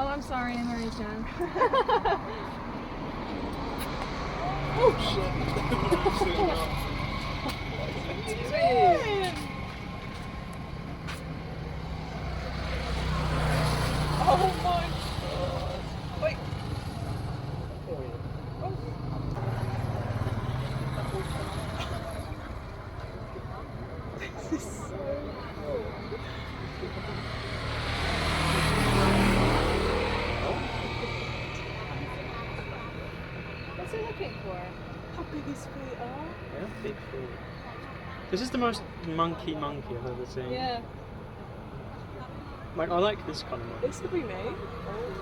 Oh, I'm sorry, Marie-chan. Oh shit! Oh my god! Wait! This is so cool. What's he looking for? How big his feet are? Yeah, big feet. This is the most monkey I've ever seen. Yeah. Like, I like this kind of monkey. This could be me. Oh.